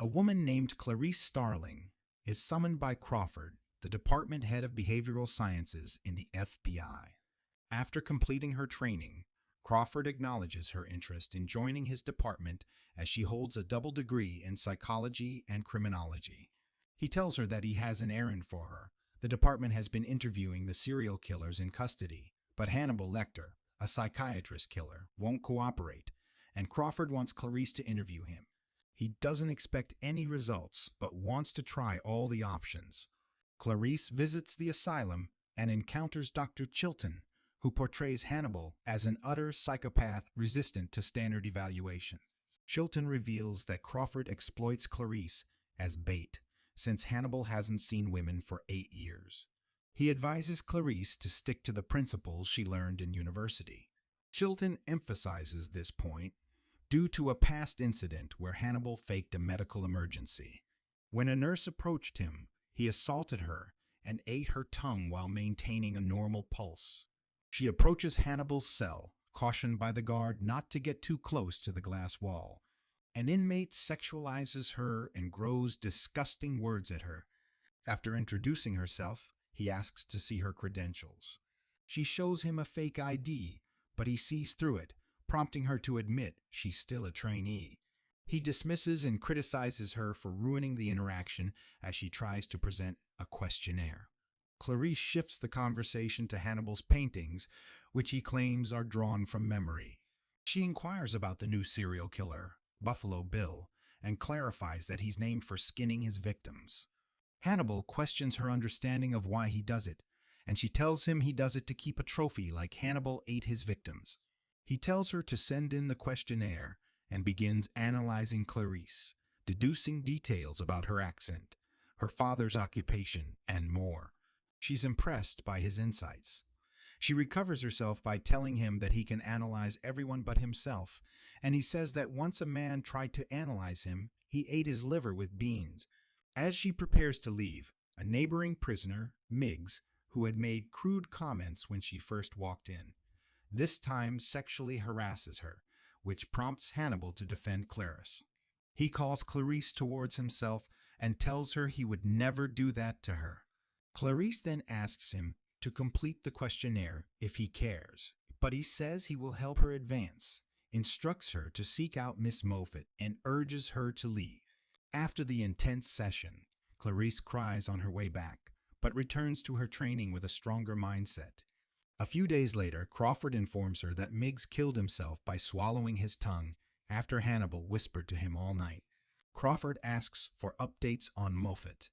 A woman named Clarice Starling is summoned by Crawford, the department head of behavioral sciences in the FBI. After completing her training, Crawford acknowledges her interest in joining his department as she holds a double degree in psychology and criminology. He tells her that he has an errand for her. The department has been interviewing the serial killers in custody, but Hannibal Lecter, a psychiatrist killer, won't cooperate, and Crawford wants Clarice to interview him. He doesn't expect any results, but wants to try all the options. Clarice visits the asylum and encounters Dr. Chilton, who portrays Hannibal as an utter psychopath resistant to standard evaluation. Chilton reveals that Crawford exploits Clarice as bait, since Hannibal hasn't seen women for 8 years. He advises Clarice to stick to the principles she learned in university. Chilton emphasizes this point due to a past incident where Hannibal faked a medical emergency. When a nurse approached him, he assaulted her and ate her tongue while maintaining a normal pulse. She approaches Hannibal's cell, cautioned by the guard not to get too close to the glass wall. An inmate sexualizes her and grows disgusting words at her. After introducing herself, he asks to see her credentials. She shows him a fake ID, but he sees through it, prompting her to admit she's still a trainee. He dismisses and criticizes her for ruining the interaction as she tries to present a questionnaire. Clarice shifts the conversation to Hannibal's paintings, which he claims are drawn from memory. She inquires about the new serial killer, Buffalo Bill, and clarifies that he's named for skinning his victims. Hannibal questions her understanding of why he does it, and she tells him he does it to keep a trophy like Hannibal ate his victims. He tells her to send in the questionnaire and begins analyzing Clarice, deducing details about her accent, her father's occupation, and more. She's impressed by his insights. She recovers herself by telling him that he can analyze everyone but himself, and he says that once a man tried to analyze him, he ate his liver with beans. As she prepares to leave, a neighboring prisoner, Miggs, who had made crude comments when she first walked in, this time sexually harasses her, which prompts Hannibal to defend Clarice. He calls Clarice towards himself and tells her he would never do that to her. Clarice then asks him to complete the questionnaire if he cares, but he says he will help her advance, instructs her to seek out Miss Moffat, and urges her to leave. After the intense session, Clarice cries on her way back, but returns to her training with a stronger mindset. A few days later, Crawford informs her that Miggs killed himself by swallowing his tongue after Hannibal whispered to him all night. Crawford asks for updates on Moffat.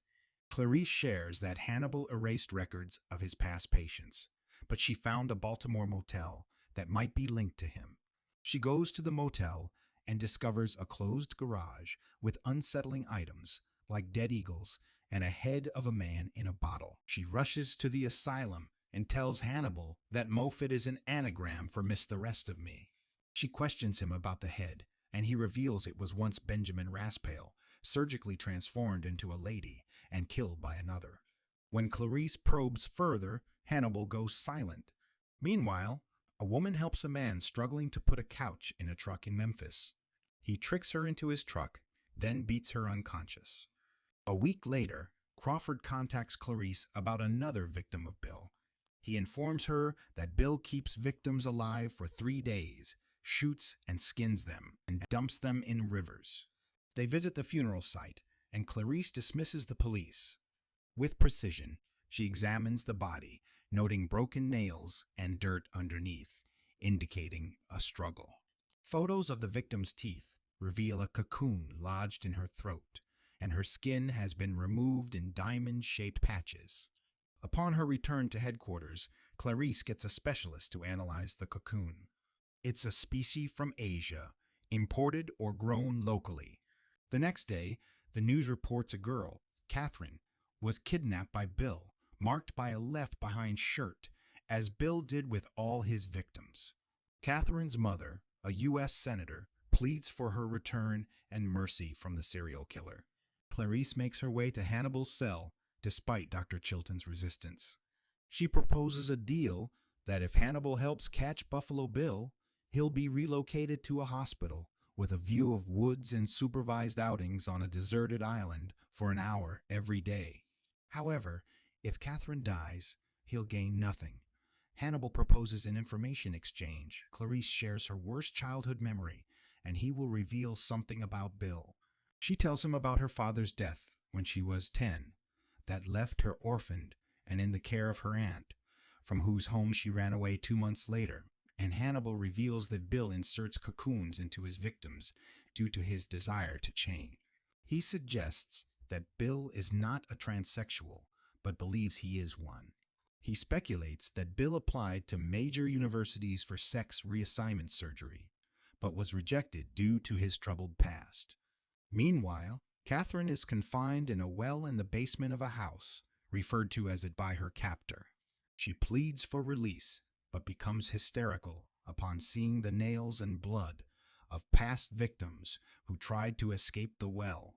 Clarice shares that Hannibal erased records of his past patients, but she found a Baltimore motel that might be linked to him. She goes to the motel and discovers a closed garage with unsettling items like dead eagles and a head of a man in a bottle. She rushes to the asylum and tells Hannibal that Moffat is an anagram for Miss the Rest of Me. She questions him about the head, and he reveals it was once Benjamin Raspail, surgically transformed into a lady and killed by another. When Clarice probes further, Hannibal goes silent. Meanwhile, a woman helps a man struggling to put a couch in a truck in Memphis. He tricks her into his truck, then beats her unconscious. A week later, Crawford contacts Clarice about another victim of Bill. He informs her that Bill keeps victims alive for 3 days, shoots and skins them, and dumps them in rivers. They visit the funeral site, and Clarice dismisses the police. With precision, she examines the body, noting broken nails and dirt underneath, indicating a struggle. Photos of the victim's teeth reveal a cocoon lodged in her throat, and her skin has been removed in diamond-shaped patches. Upon her return to headquarters, Clarice gets a specialist to analyze the cocoon. It's a species from Asia, imported or grown locally. The next day, the news reports a girl, Catherine, was kidnapped by Bill, marked by a left-behind shirt, as Bill did with all his victims. Catherine's mother, a U.S. senator, pleads for her return and mercy from the serial killer. Clarice makes her way to Hannibal's cell, despite Dr. Chilton's resistance. She proposes a deal that if Hannibal helps catch Buffalo Bill, he'll be relocated to a hospital with a view of woods and supervised outings on a deserted island for an hour every day. However, if Catherine dies, he'll gain nothing. Hannibal proposes an information exchange. Clarice shares her worst childhood memory, and he will reveal something about Bill. She tells him about her father's death when she was 10, that left her orphaned and in the care of her aunt, from whose home she ran away 2 months later. And Hannibal reveals that Bill inserts cocoons into his victims due to his desire to change. He suggests that Bill is not a transsexual, but believes he is one. He speculates that Bill applied to major universities for sex reassignment surgery, but was rejected due to his troubled past. Meanwhile, Catherine is confined in a well in the basement of a house, referred to as it by her captor. She pleads for release, but becomes hysterical upon seeing the nails and blood of past victims who tried to escape the well.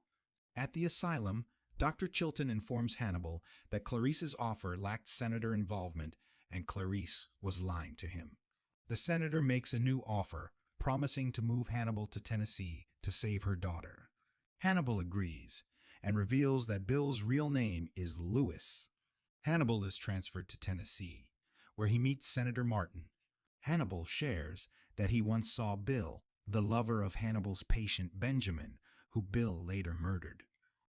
At the asylum, Dr. Chilton informs Hannibal that Clarice's offer lacked senator involvement and Clarice was lying to him. The senator makes a new offer, promising to move Hannibal to Tennessee to save her daughter. Hannibal agrees and reveals that Bill's real name is Lewis. Hannibal is transferred to Tennessee, where he meets Senator Martin. Hannibal shares that he once saw Bill, the lover of Hannibal's patient Benjamin, who Bill later murdered.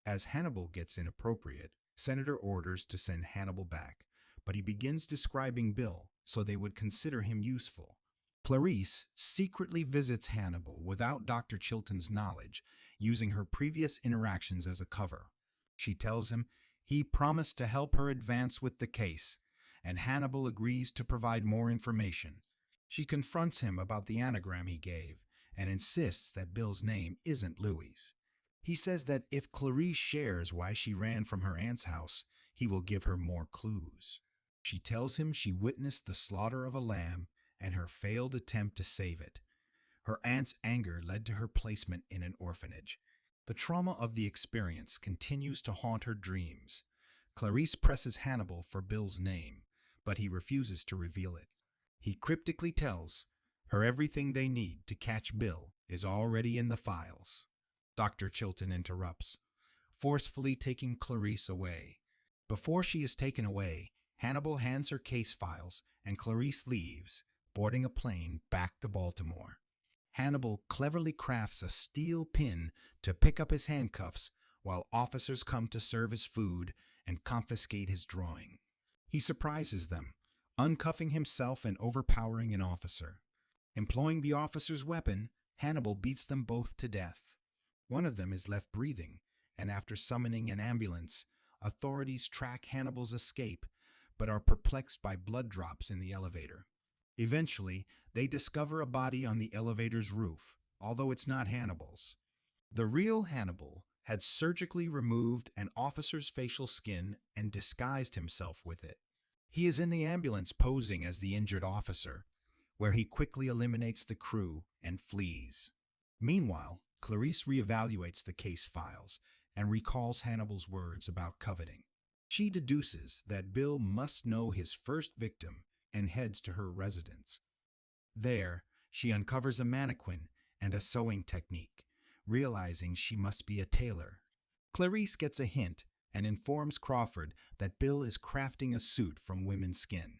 As Hannibal gets inappropriate, Senator orders to send Hannibal back, but he begins describing Bill so they would consider him useful. Clarice secretly visits Hannibal without Dr. Chilton's knowledge, using her previous interactions as a cover. She tells him he promised to help her advance with the case, and Hannibal agrees to provide more information. She confronts him about the anagram he gave and insists that Bill's name isn't Louis. He says that if Clarice shares why she ran from her aunt's house, he will give her more clues. She tells him she witnessed the slaughter of a lamb and her failed attempt to save it. Her aunt's anger led to her placement in an orphanage. The trauma of the experience continues to haunt her dreams. Clarice presses Hannibal for Bill's name, but he refuses to reveal it. He cryptically tells her everything they need to catch Bill is already in the files. Dr. Chilton interrupts, forcefully taking Clarice away. Before she is taken away, Hannibal hands her case files and Clarice leaves, boarding a plane back to Baltimore. Hannibal cleverly crafts a steel pin to pick up his handcuffs while officers come to serve his food and confiscate his drawing. He surprises them, uncuffing himself and overpowering an officer. Employing the officer's weapon, Hannibal beats them both to death. One of them is left breathing, and after summoning an ambulance, authorities track Hannibal's escape, but are perplexed by blood drops in the elevator. Eventually, they discover a body on the elevator's roof, although it's not Hannibal's. The real Hannibal had surgically removed an officer's facial skin and disguised himself with it. He is in the ambulance posing as the injured officer, where he quickly eliminates the crew and flees. Meanwhile, Clarice reevaluates the case files and recalls Hannibal's words about coveting. She deduces that Bill must know his first victim and heads to her residence. There, she uncovers a mannequin and a sewing technique, realizing she must be a tailor. Clarice gets a hint and informs Crawford that Bill is crafting a suit from women's skin.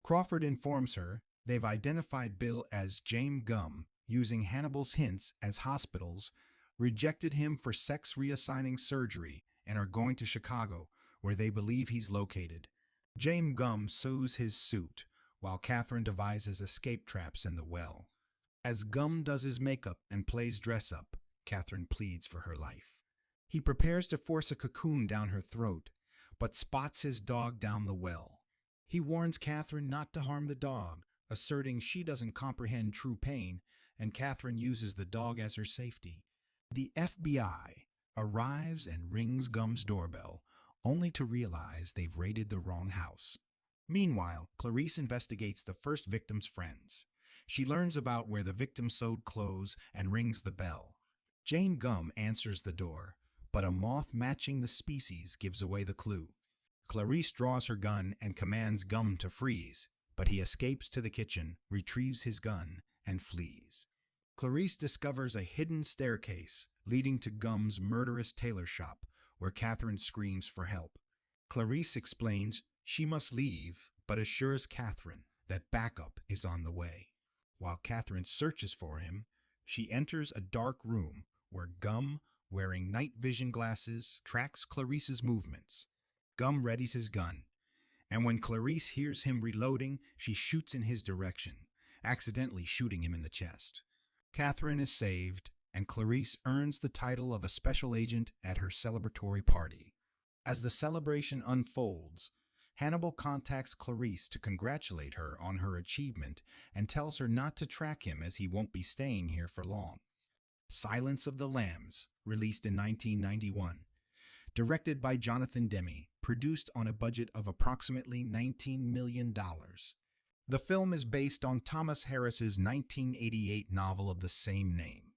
Crawford informs her they've identified Bill as James Gum, using Hannibal's hints as hospitals rejected him for sex reassigning surgery and are going to Chicago, where they believe he's located. James Gum sews his suit, while Catherine devises escape traps in the well. As Gum does his makeup and plays dress-up, Catherine pleads for her life. He prepares to force a cocoon down her throat, but spots his dog down the well. He warns Catherine not to harm the dog, asserting she doesn't comprehend true pain, and Catherine uses the dog as her safety. The FBI arrives and rings Gum's doorbell, only to realize they've raided the wrong house. Meanwhile, Clarice investigates the first victim's friends. She learns about where the victim sewed clothes and rings the bell. Jane Gum answers the door, but a moth matching the species gives away the clue. Clarice draws her gun and commands Gum to freeze, but he escapes to the kitchen, retrieves his gun, and flees. Clarice discovers a hidden staircase leading to Gum's murderous tailor shop, where Catherine screams for help. Clarice explains she must leave, but assures Catherine that backup is on the way. While Catherine searches for him, she enters a dark room where Gum, wearing night vision glasses, tracks Clarice's movements. Gum readies his gun, and when Clarice hears him reloading, she shoots in his direction, accidentally shooting him in the chest. Catherine is saved, and Clarice earns the title of a special agent at her celebratory party. As the celebration unfolds, Hannibal contacts Clarice to congratulate her on her achievement and tells her not to track him as he won't be staying here for long. Silence of the Lambs, released in 1991. Directed by Jonathan Demme, produced on a budget of approximately $19 million. The film is based on Thomas Harris's 1988 novel of the same name.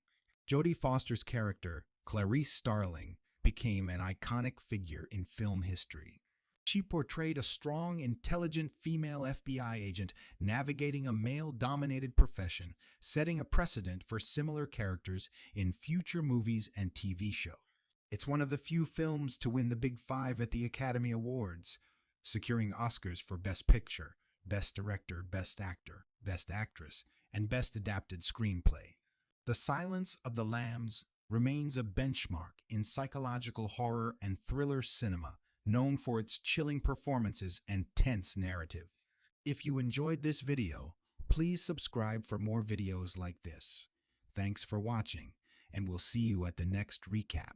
Jodie Foster's character, Clarice Starling, became an iconic figure in film history. She portrayed a strong, intelligent female FBI agent navigating a male-dominated profession, setting a precedent for similar characters in future movies and TV shows. It's one of the few films to win the Big Five at the Academy Awards, securing Oscars for Best Picture, Best Director, Best Actor, Best Actress, and Best Adapted Screenplay. The Silence of the Lambs remains a benchmark in psychological horror and thriller cinema, known for its chilling performances and tense narrative. If you enjoyed this video, please subscribe for more videos like this. Thanks for watching, and we'll see you at the next recap.